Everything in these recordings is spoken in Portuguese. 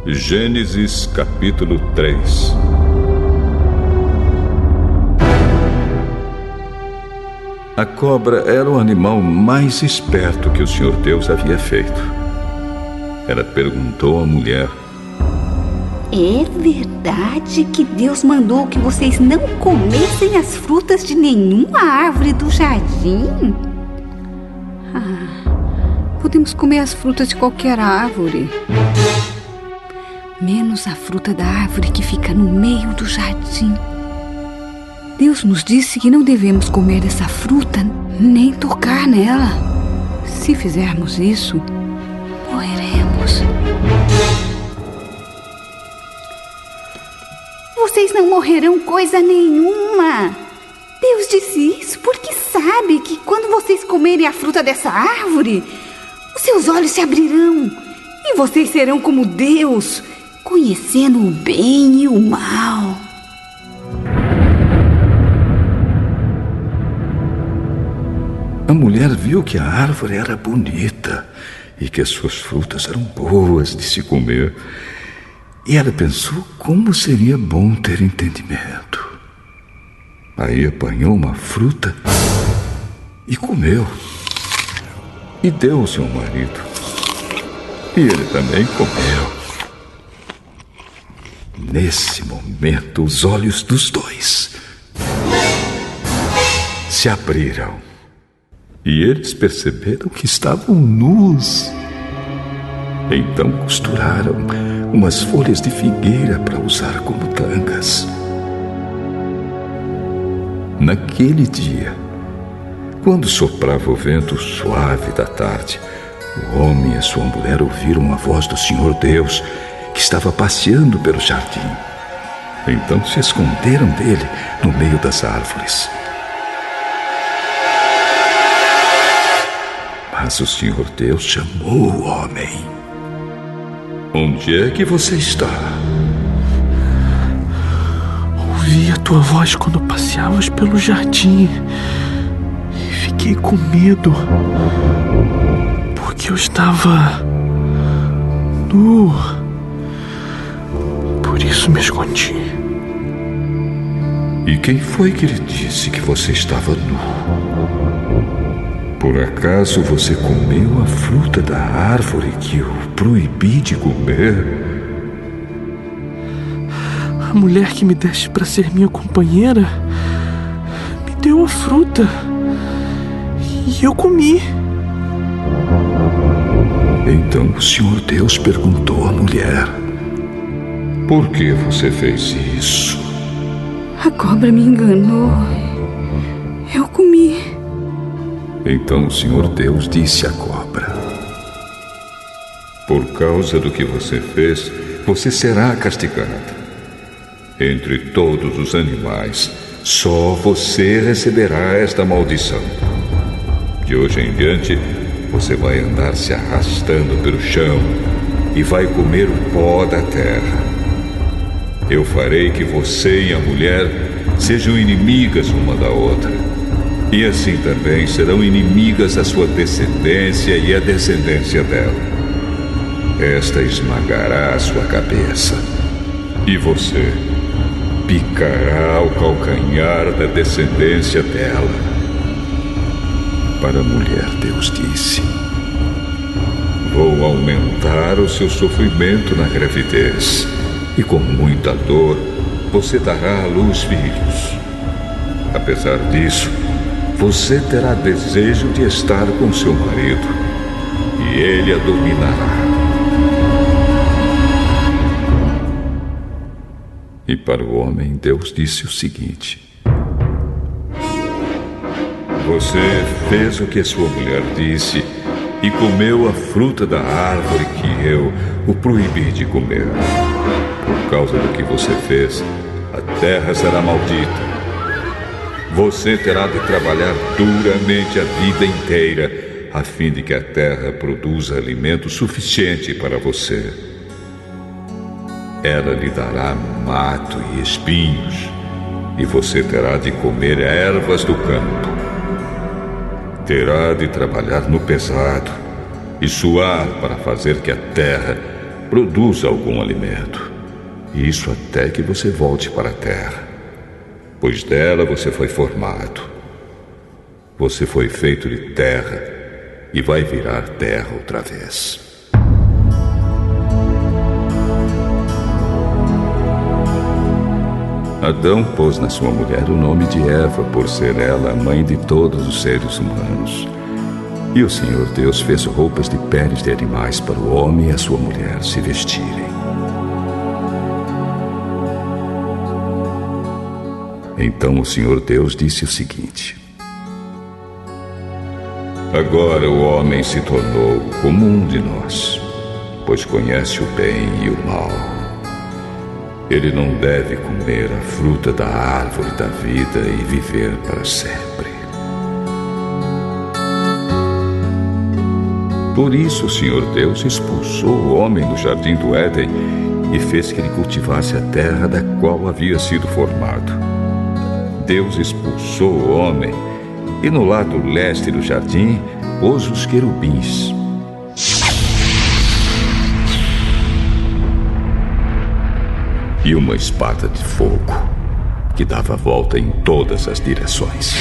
Gênesis capítulo 3. A cobra era o animal mais esperto que o Senhor Deus havia feito. Ela perguntou à mulher: é verdade que Deus mandou que vocês não comessem as frutas de nenhuma árvore do jardim? Podemos comer as frutas de qualquer árvore, menos a fruta da árvore que fica no meio do jardim. Deus nos disse que não devemos comer essa fruta nem tocar nela. Se fizermos isso, morreremos. Vocês não morrerão coisa nenhuma. Deus disse isso porque sabe que quando vocês comerem a fruta dessa árvore, os seus olhos se abrirão e vocês serão como Deus, conhecendo o bem e o mal. A mulher viu que a árvore era bonita e que as suas frutas eram boas de se comer. E ela pensou como seria bom ter entendimento. Aí apanhou uma fruta e comeu. E deu ao seu marido. E ele também comeu. Nesse momento, os olhos dos dois se abriram. E eles perceberam que estavam nus. Então costuraram umas folhas de figueira para usar como tangas. Naquele dia, quando soprava o vento suave da tarde, o homem e a sua mulher ouviram a voz do Senhor Deus, que estava passeando pelo jardim. Então se esconderam dele no meio das árvores. Mas o Senhor Deus chamou o homem. Onde é que você está? Ouvi a tua voz quando passeavas pelo jardim e fiquei com medo, porque eu estava nu. Por isso me escondi. E quem foi que lhe disse que você estava nu? Por acaso você comeu a fruta da árvore que eu proibi de comer? A mulher que me deste para ser minha companheira me deu a fruta e eu comi. Então o Senhor Deus perguntou à mulher: por que você fez isso? A cobra me enganou. Eu comi. Então o Senhor Deus disse à cobra: por causa do que você fez, você será castigada. Entre todos os animais, só você receberá esta maldição. De hoje em diante, você vai andar se arrastando pelo chão e vai comer o pó da terra. Eu farei que você e a mulher sejam inimigas uma da outra. E assim também serão inimigas a sua descendência e a descendência dela. Esta esmagará a sua cabeça, e você picará o calcanhar da descendência dela. Para a mulher, Deus disse: vou aumentar o seu sofrimento na gravidez, e com muita dor você dará à luz filhos. Apesar disso, você terá desejo de estar com seu marido, e ele a dominará. E para o homem, Deus disse o seguinte: você fez o que a sua mulher disse e comeu a fruta da árvore que eu o proibi de comer. Por causa do que você fez, a terra será maldita. Você terá de trabalhar duramente a vida inteira, a fim de que a terra produza alimento suficiente para você. Ela lhe dará mato e espinhos, e você terá de comer ervas do campo. Terá de trabalhar no pesado e suar para fazer que a terra produza algum alimento. Isso até que você volte para a terra, pois dela você foi formado. Você foi feito de terra e vai virar terra outra vez. Adão pôs na sua mulher o nome de Eva, por ser ela a mãe de todos os seres humanos. E o Senhor Deus fez roupas de peles de animais para o homem e a sua mulher se vestirem. Então o Senhor Deus disse o seguinte: agora o homem se tornou como um de nós, pois conhece o bem e o mal. Ele não deve comer a fruta da árvore da vida e viver para sempre. Por isso o Senhor Deus expulsou o homem do jardim do Éden e fez que ele cultivasse a terra da qual havia sido formado. Deus expulsou o homem e no lado leste do jardim pôs os querubins. E uma espada de fogo que dava volta em todas as direções.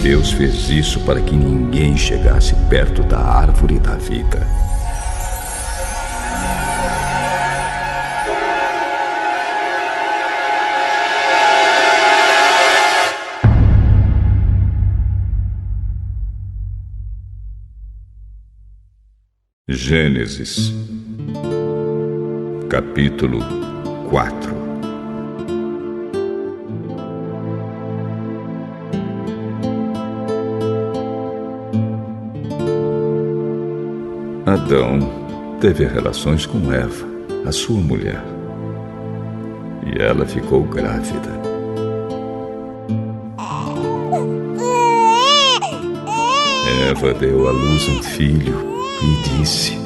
Deus fez isso para que ninguém chegasse perto da árvore da vida. Gênesis, capítulo 4. Adão teve relações com Eva, a sua mulher, e ela ficou grávida. Eva deu à luz um filho e disse: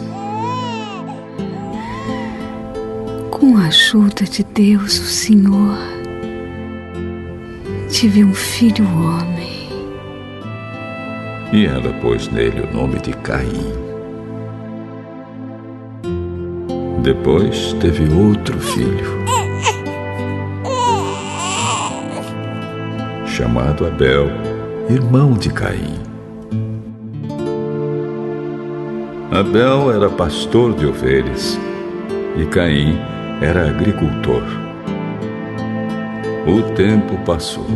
com a ajuda de Deus, o Senhor, tive um filho homem. E ela pôs nele o nome de Caim. Depois teve outro filho, chamado Abel, irmão de Caim. Abel era pastor de ovelhas e Caim era agricultor. O tempo passou.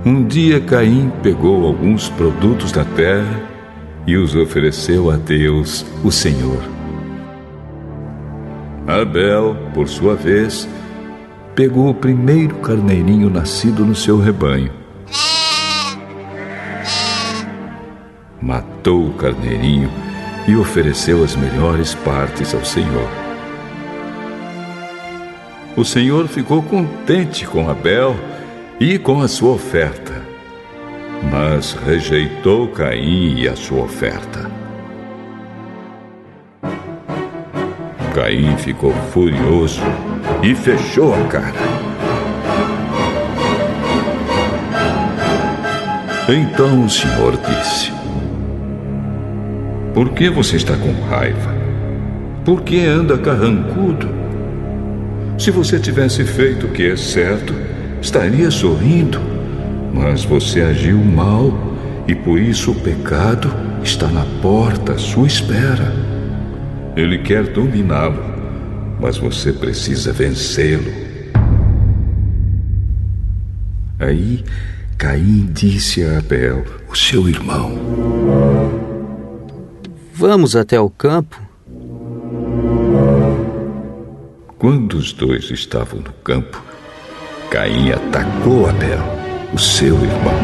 Um dia Caim pegou alguns produtos da terra e os ofereceu a Deus, o Senhor. Abel, por sua vez, pegou o primeiro carneirinho nascido no seu rebanho. Matou o carneirinho e ofereceu as melhores partes ao Senhor. O Senhor ficou contente com Abel e com a sua oferta, mas rejeitou Caim e a sua oferta. Caim ficou furioso e fechou a cara. Então o Senhor disse: por que você está com raiva? Por que anda carrancudo? Se você tivesse feito o que é certo, estaria sorrindo. Mas você agiu mal e por isso o pecado está na porta à sua espera. Ele quer dominá-lo, mas você precisa vencê-lo. Aí Caim disse a Abel, o seu irmão: vamos até o campo? Quando os dois estavam no campo, Caim atacou Abel, o seu irmão.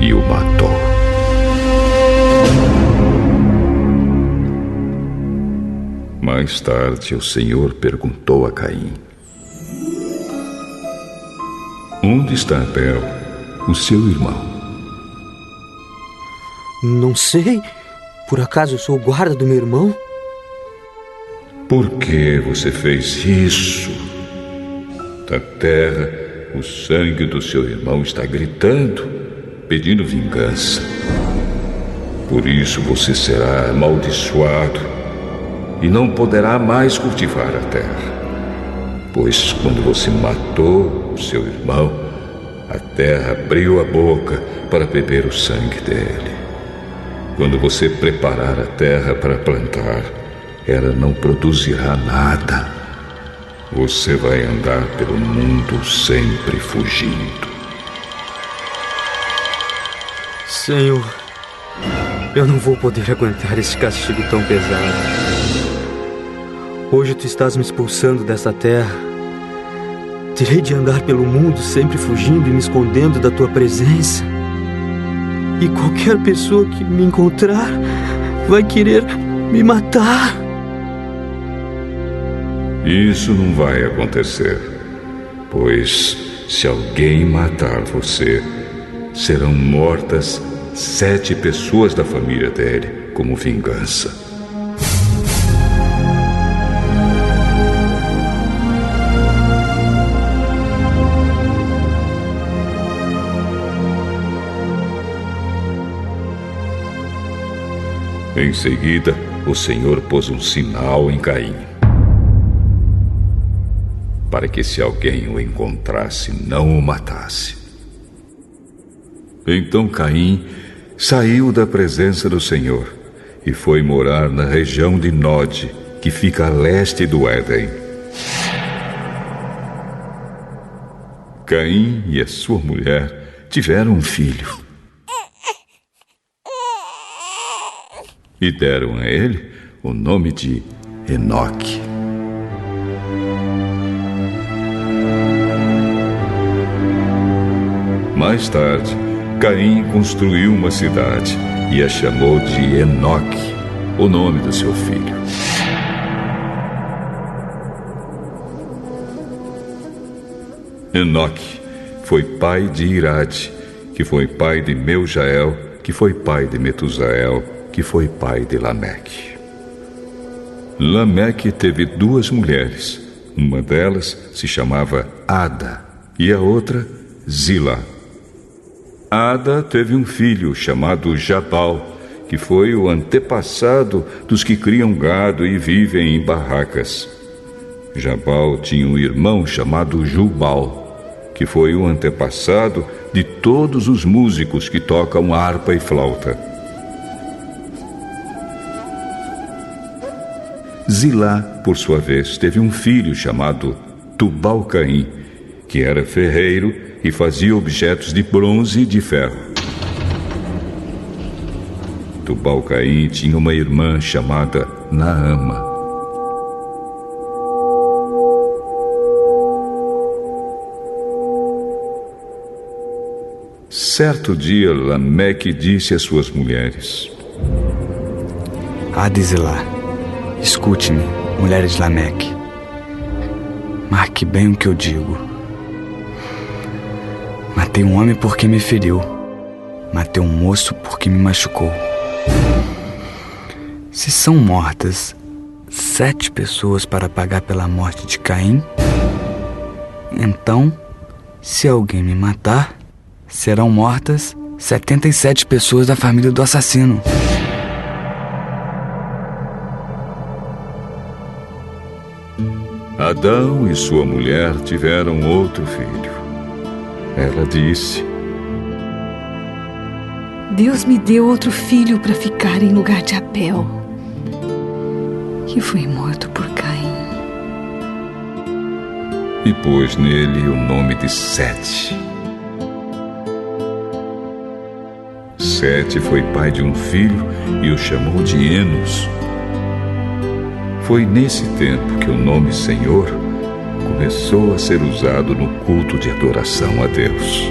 E o matou. Mais tarde, o Senhor perguntou a Caim: onde está Abel, o seu irmão? Não sei. Por acaso eu sou o guarda do meu irmão? Por que você fez isso? Da terra, o sangue do seu irmão está gritando, pedindo vingança. Por isso você será amaldiçoado e não poderá mais cultivar a terra. Pois quando você matou o seu irmão, a terra abriu a boca para beber o sangue dele. Quando você preparar a terra para plantar, ela não produzirá nada. Você vai andar pelo mundo sempre fugindo. Senhor, eu não vou poder aguentar esse castigo tão pesado. Hoje tu estás me expulsando dessa terra. Terei de andar pelo mundo sempre fugindo e me escondendo da tua presença. E qualquer pessoa que me encontrar vai querer me matar. Isso não vai acontecer, pois se alguém matar você, serão mortas 7 pessoas da família dele como vingança. Em seguida, o Senhor pôs um sinal em Caim, para que se alguém o encontrasse, não o matasse. Então Caim saiu da presença do Senhor e foi morar na região de Nod, que fica a leste do Éden. Caim e a sua mulher tiveram um filho e deram a ele o nome de Enoque. Mais tarde, Caim construiu uma cidade e a chamou de Enoque, o nome do seu filho. Enoque foi pai de Irade, que foi pai de Meujael, que foi pai de Metusael, que foi pai de Lameque. Lameque teve 2 mulheres. Uma delas se chamava Ada e a outra Zila. Ada teve um filho chamado Jabal, que foi o antepassado dos que criam gado e vivem em barracas. Jabal tinha um irmão chamado Jubal, que foi o antepassado de todos os músicos que tocam harpa e flauta. Zilá, por sua vez, teve um filho chamado Tubal-Caim, que era ferreiro e fazia objetos de bronze e de ferro. Tubal-Caim tinha uma irmã chamada Naama. Certo dia, Lameque disse às suas mulheres: Ada e Zilá, escute-me, mulheres de Lameque. Marque bem o que eu digo. Matei um homem porque me feriu. Matei um moço porque me machucou. Se são mortas 7 pessoas para pagar pela morte de Caim, então, se alguém me matar, serão mortas 77 pessoas da família do assassino. Adão e sua mulher tiveram outro filho. Ela disse: Deus me deu outro filho para ficar em lugar de Abel, que foi morto por Caim. E pôs nele o nome de Sete. Sete foi pai de um filho e o chamou de Enos. Foi nesse tempo que o nome Senhor começou a ser usado no culto de adoração a Deus.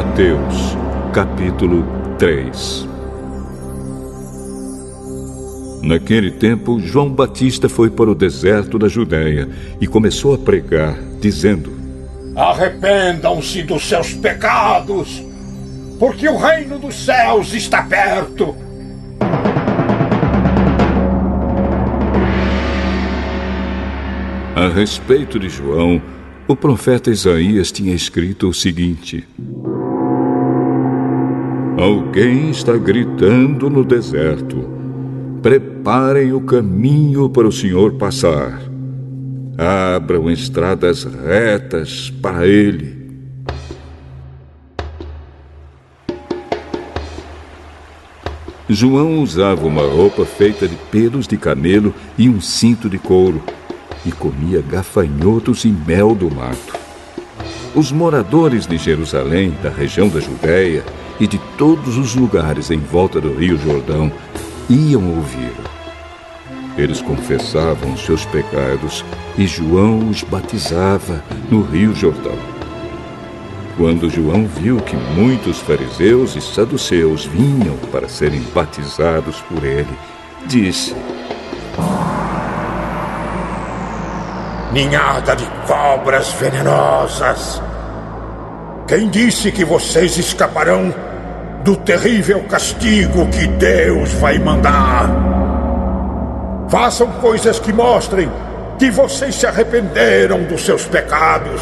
Mateus, capítulo 3. Naquele tempo, João Batista foi para o deserto da Judéia e começou a pregar, dizendo: Arrependam-se dos seus pecados, porque o reino dos céus está perto. A respeito de João, o profeta Isaías tinha escrito o seguinte: Alguém está gritando no deserto: preparem o caminho para o Senhor passar. Abram estradas retas para ele. João usava uma roupa feita de pelos de camelo e um cinto de couro, e comia gafanhotos e mel do mato. Os moradores de Jerusalém, da região da Judéia e de todos os lugares em volta do Rio Jordão iam ouvi-lo. Eles confessavam os seus pecados e João os batizava no Rio Jordão. Quando João viu que muitos fariseus e saduceus vinham para serem batizados por ele, disse: Ninhada de cobras venenosas! Quem disse que vocês escaparão do terrível castigo que Deus vai mandar? Façam coisas que mostrem que vocês se arrependeram dos seus pecados.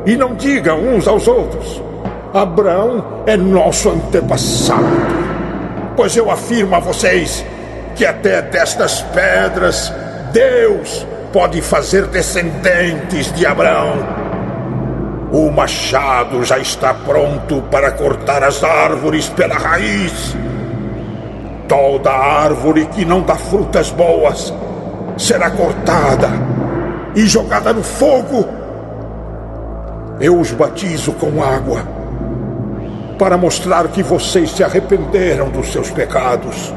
E não digam uns aos outros: Abraão é nosso antepassado. Pois eu afirmo a vocês que até destas pedras Deus pode fazer descendentes de Abraão. O machado já está pronto para cortar as árvores pela raiz. Toda árvore que não dá frutas boas será cortada e jogada no fogo. Eu os batizo com água para mostrar que vocês se arrependeram dos seus pecados.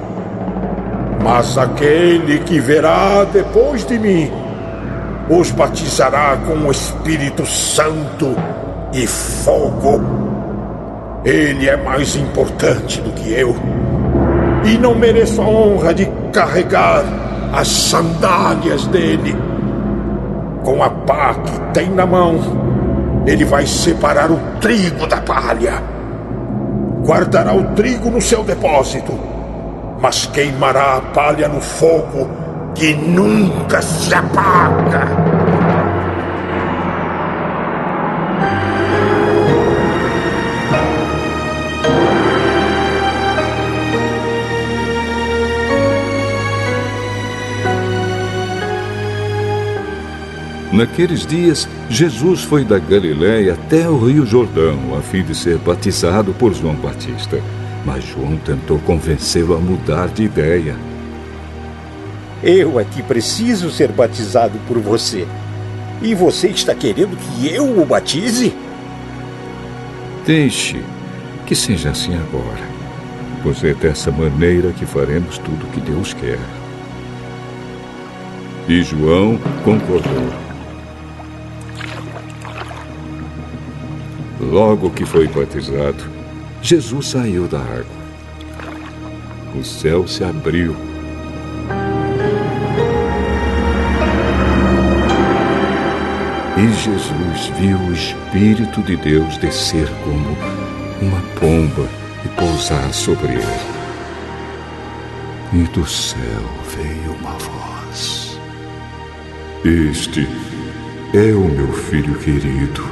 Mas aquele que virá depois de mim os batizará com o Espírito Santo e fogo. Ele é mais importante do que eu, e não mereço a honra de carregar as sandálias dele. Com a pá que tem na mão, ele vai separar o trigo da palha. Guardará o trigo no seu depósito, mas queimará a palha no fogo que nunca se apaga. Naqueles dias, Jesus foi da Galiléia até o Rio Jordão, a fim de ser batizado por João Batista. Mas João tentou convencê-lo a mudar de ideia. Eu é que preciso ser batizado por você. E você está querendo que eu o batize? Deixe que seja assim agora, pois é dessa maneira que faremos tudo o que Deus quer. E João concordou. Logo que foi batizado, Jesus saiu da água. O céu se abriu. E Jesus viu o Espírito de Deus descer como uma pomba e pousar sobre ele. E do céu veio uma voz: Este é o meu filho querido,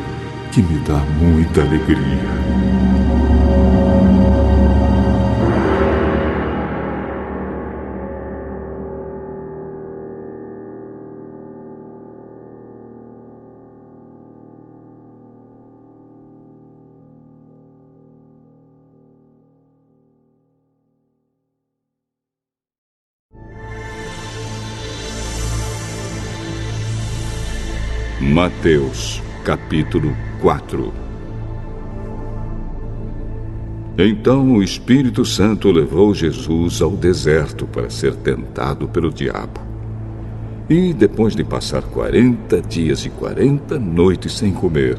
que me dá muita alegria. Mateus, capítulo 4. Então o Espírito Santo levou Jesus ao deserto para ser tentado pelo diabo. E depois de passar 40 dias e 40 noites sem comer,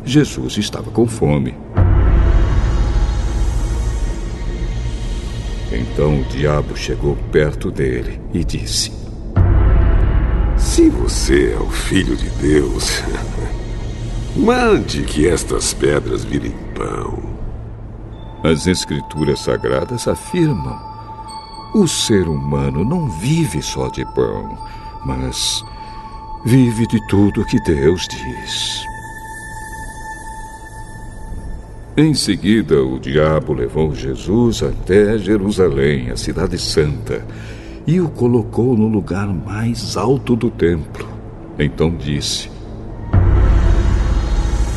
Jesus estava com fome. Então o diabo chegou perto dele e disse: Se você é o Filho de Deus, mande que estas pedras virem pão. As Escrituras Sagradas afirmam: o ser humano não vive só de pão, mas vive de tudo que Deus diz. Em seguida, o diabo levou Jesus até Jerusalém, a cidade santa, e o colocou no lugar mais alto do templo. Então disse: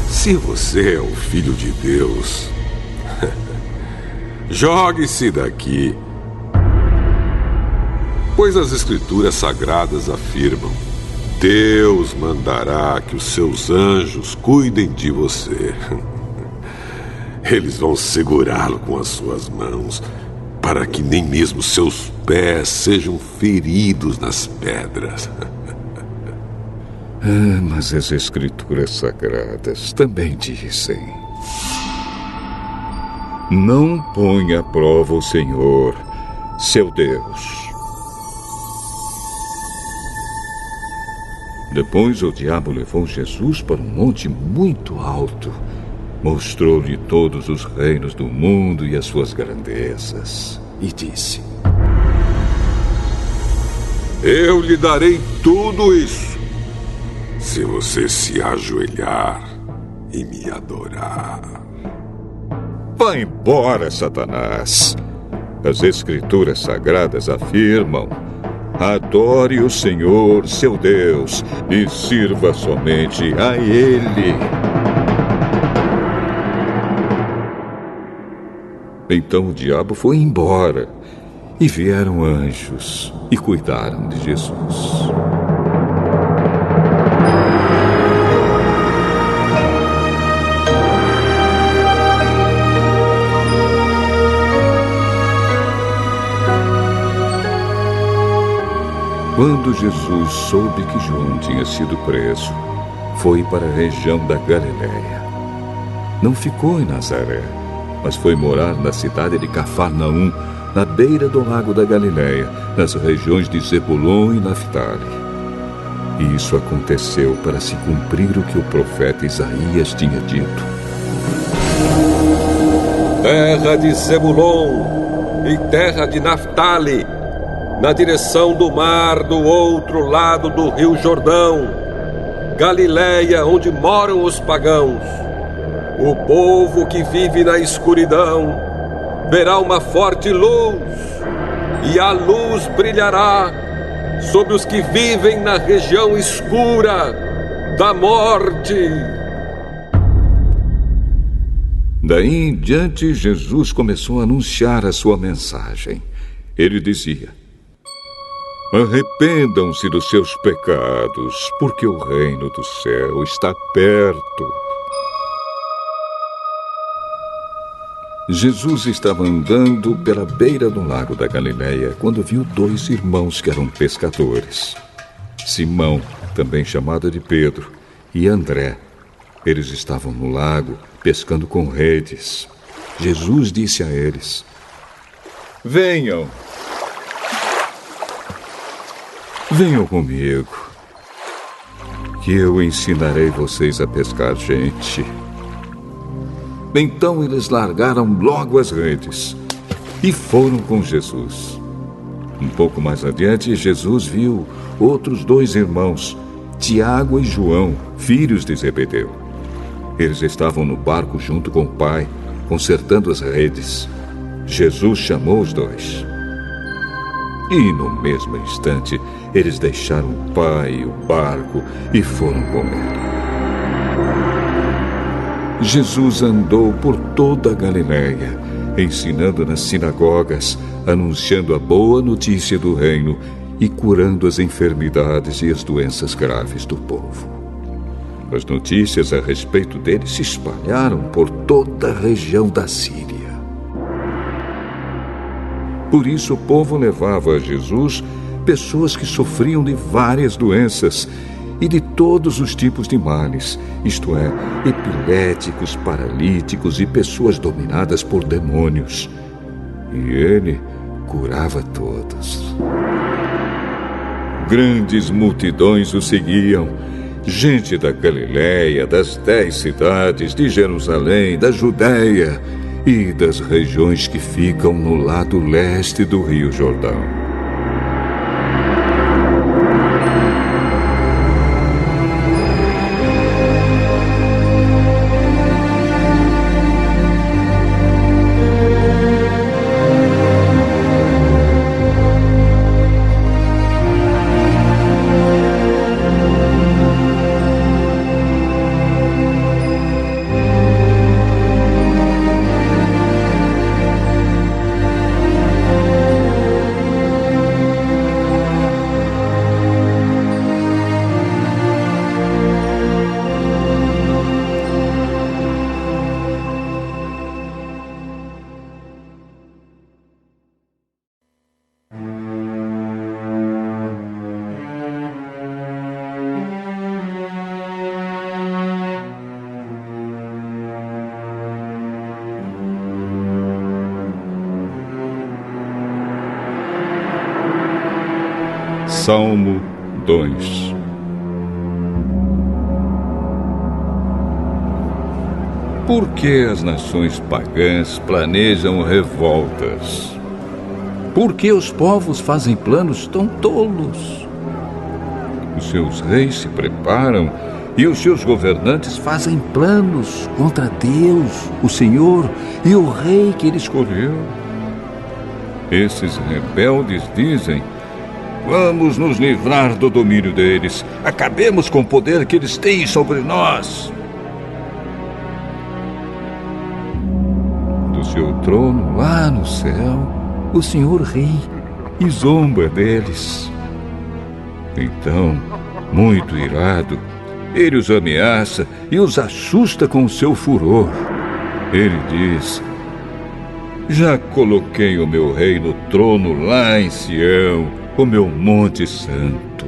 Se você é o Filho de Deus, jogue-se daqui. Pois as Escrituras Sagradas afirmam: Deus mandará que os seus anjos cuidem de você. Eles vão segurá-lo com as suas mãos, para que nem mesmo seus pés sejam feridos nas pedras. Mas as Escrituras Sagradas também dizem: não ponha à prova o Senhor, seu Deus. Depois o diabo levou Jesus para um monte muito alto. Mostrou-lhe todos os reinos do mundo e as suas grandezas. E disse: Eu lhe darei tudo isso, se você se ajoelhar e me adorar. Vá embora, Satanás. As Escrituras Sagradas afirmam: adore o Senhor, seu Deus, e sirva somente a Ele. Então o diabo foi embora, e vieram anjos e cuidaram de Jesus. Quando Jesus soube que João tinha sido preso, foi para a região da Galileia. Não ficou em Nazaré, mas foi morar na cidade de Cafarnaum, na beira do lago da Galileia, nas regiões de Zebulon e Naftali. E isso aconteceu para se cumprir o que o profeta Isaías tinha dito: terra de Zebulon e terra de Naftali, na direção do mar do outro lado do rio Jordão, Galileia, onde moram os pagãos. O povo que vive na escuridão verá uma forte luz, e a luz brilhará sobre os que vivem na região escura da morte. Daí em diante, Jesus começou a anunciar a sua mensagem. Ele dizia: arrependam-se dos seus pecados, porque o reino do céu está perto. Jesus estava andando pela beira do lago da Galileia quando viu dois irmãos que eram pescadores. Simão, também chamado de Pedro, e André. Eles estavam no lago pescando com redes. Jesus disse a eles: venham comigo, que eu ensinarei vocês a pescar gente. Então eles largaram logo as redes e foram com Jesus. Um pouco mais adiante, Jesus viu outros dois irmãos, Tiago e João, filhos de Zebedeu. Eles estavam no barco junto com o pai, consertando as redes. Jesus chamou os dois. E no mesmo instante, eles deixaram o pai e o barco e foram com ele. Jesus andou por toda a Galileia, ensinando nas sinagogas, anunciando a boa notícia do reino e curando as enfermidades e as doenças graves do povo. As notícias a respeito dele se espalharam por toda a região da Síria. Por isso o povo levava a Jesus pessoas que sofriam de várias doenças e de todos os tipos de males, isto é, epiléticos, paralíticos e pessoas dominadas por demônios. E ele curava todos. Grandes multidões o seguiam, gente da Galiléia, das 10 cidades, de Jerusalém, da Judéia e das regiões que ficam no lado leste do Rio Jordão. Salmo 2. Por que as nações pagãs planejam revoltas? Por que os povos fazem planos tão tolos? Os seus reis se preparam e os seus governantes fazem planos contra Deus, o Senhor e o rei que ele escolheu. Esses rebeldes dizem: vamos nos livrar do domínio deles. Acabemos com o poder que eles têm sobre nós. Do seu trono, lá no céu, o Senhor ri e zomba deles. Então, muito irado, ele os ameaça e os assusta com o seu furor. Ele diz: já coloquei o meu rei no trono lá em Sião, o meu monte santo.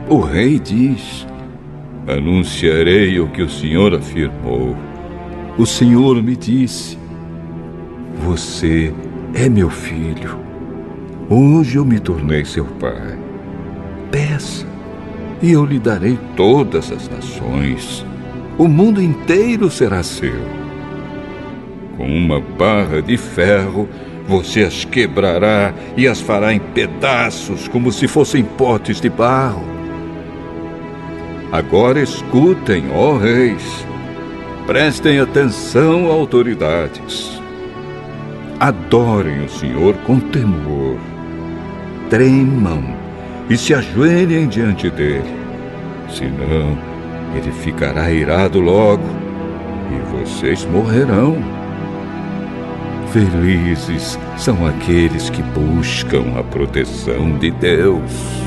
O rei diz: anunciarei o que o Senhor afirmou. O Senhor me disse: você é meu filho. Hoje eu me tornei seu pai. Peça, e eu lhe darei todas as nações. O mundo inteiro será seu. Com uma barra de ferro, você as quebrará e as fará em pedaços, como se fossem potes de barro. Agora escutem, ó reis. Prestem atenção, autoridades. Adorem o Senhor com temor. Tremam e se ajoelhem diante dele. Senão, ele ficará irado logo e vocês morrerão. Felizes são aqueles que buscam a proteção de Deus.